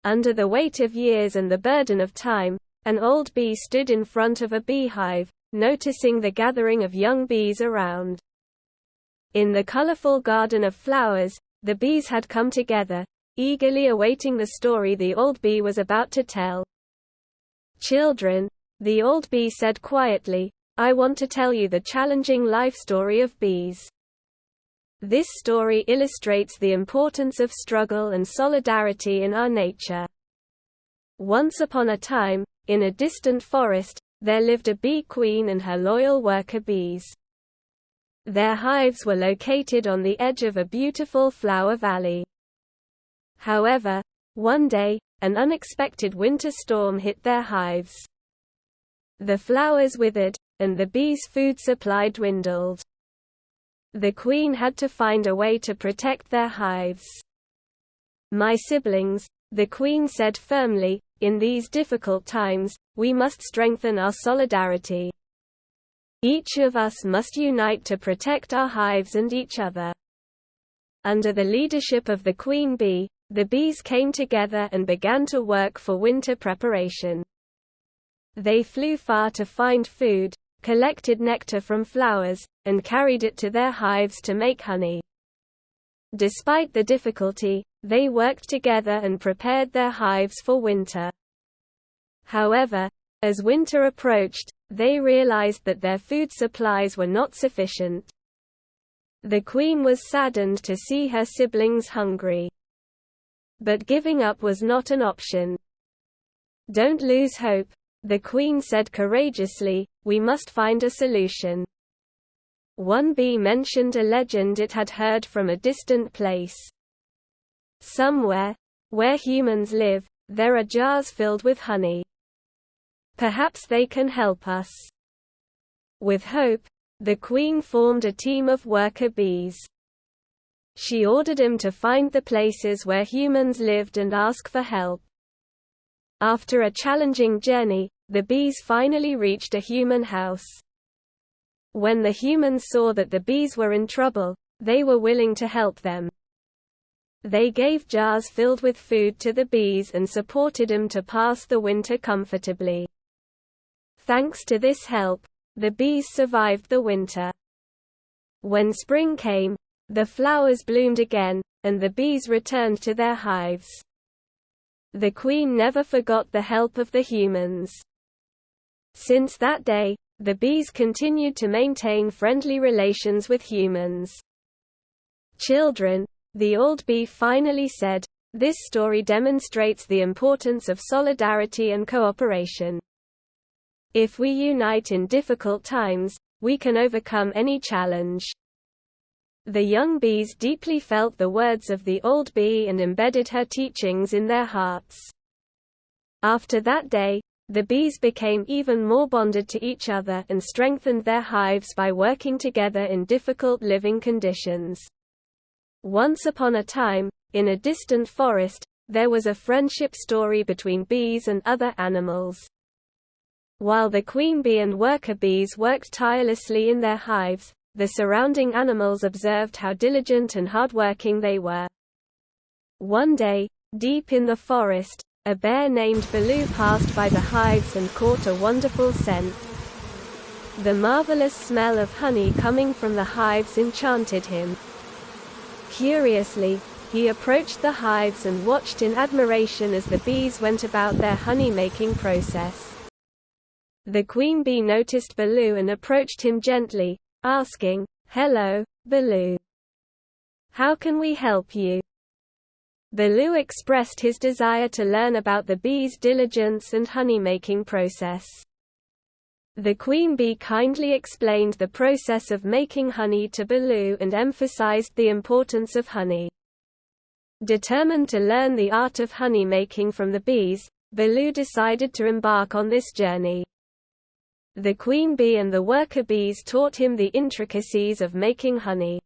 Under the weight of years and the burden of time, an old bee stood in front of a beehive, noticing the gathering of young bees around. In the colorful garden of flowers, the bees had come together, eagerly awaiting the story the old bee was about to tell. "Children," the old bee said quietly, "I want to tell you the challenging life story of bees. This story illustrates the importance of struggle and solidarity in our nature. Once upon a time, in a distant forest, there lived a bee queen and her loyal worker bees. Their hives were located on the edge of a beautiful flower valley. However, one day, an unexpected winter storm hit their hives. The flowers withered, and the bees' food supply dwindled. The queen had to find a way to protect their hives. "My siblings," the queen said firmly, "in these difficult times, we must strengthen our solidarity. Each of us must unite to protect our hives and each other." Under the leadership of the queen bee, the bees came together and began to work for winter preparation. They flew far to find food, collected nectar from flowers, and carried it to their hives to make honey. Despite the difficulty, they worked together and prepared their hives for winter. However, as winter approached, they realized that their food supplies were not sufficient. The queen was saddened to see her siblings hungry. But giving up was not an option. "Don't lose hope," the queen said courageously, "we must find a solution." One bee mentioned a legend it had heard from a distant place. "Somewhere, where humans live, there are jars filled with honey. Perhaps they can help us." With hope, the queen formed a team of worker bees. She ordered them to find the places where humans lived and ask for help. After a challenging journey, the bees finally reached a human house. When the humans saw that the bees were in trouble, they were willing to help them. They gave jars filled with food to the bees and supported them to pass the winter comfortably. Thanks to this help, the bees survived the winter. When spring came, the flowers bloomed again, and the bees returned to their hives. The queen never forgot the help of the humans. Since that day, the bees continued to maintain friendly relations with humans. "Children," the old bee finally said, "this story demonstrates the importance of solidarity and cooperation. If we unite in difficult times, we can overcome any challenge." The young bees deeply felt the words of the old bee and embedded her teachings in their hearts. After that day, the bees became even more bonded to each other and strengthened their hives by working together in difficult living conditions. Once upon a time, in a distant forest, there was a friendship story between bees and other animals. While the queen bee and worker bees worked tirelessly in their hives, the surrounding animals observed how diligent and hardworking they were. One day, deep in the forest, a bear named Balu passed by the hives and caught a wonderful scent. The marvelous smell of honey coming from the hives enchanted him. Curiously, he approached the hives and watched in admiration as the bees went about their honey-making process. The queen bee noticed Balu and approached him gently, asking, "Hello, Balu. How can we help you?" Balu expressed his desire to learn about the bees' diligence and honey-making process. The queen bee kindly explained the process of making honey to Balu and emphasized the importance of honey. Determined to learn the art of honey-making from the bees, Balu decided to embark on this journey. The queen bee and the worker bees taught him the intricacies of making honey.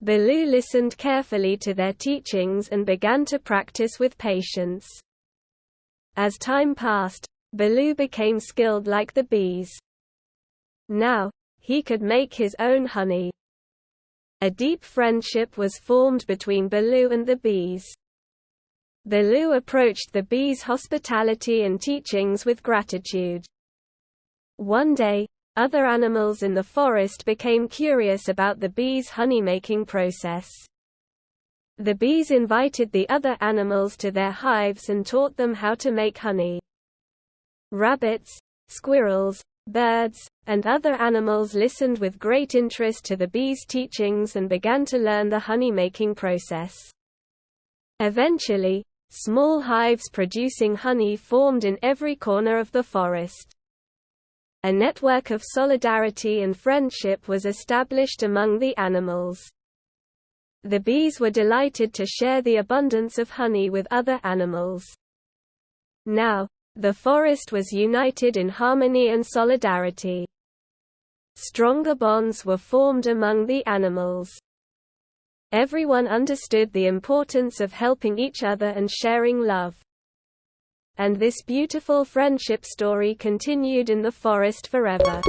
Balu listened carefully to their teachings and began to practice with patience. As time passed, Balu became skilled like the bees. Now, he could make his own honey. A deep friendship was formed between Balu and the bees. Balu approached the bees' hospitality and teachings with gratitude. One day, other animals in the forest became curious about the bees' honey-making process. The bees invited the other animals to their hives and taught them how to make honey. Rabbits, squirrels, birds, and other animals listened with great interest to the bees' teachings and began to learn the honey-making process. Eventually, small hives producing honey formed in every corner of the forest. A network of solidarity and friendship was established among the animals. The bees were delighted to share the abundance of honey with other animals. Now, the forest was united in harmony and solidarity. Stronger bonds were formed among the animals. Everyone understood the importance of helping each other and sharing love. And this beautiful friendship story continued in the forest forever.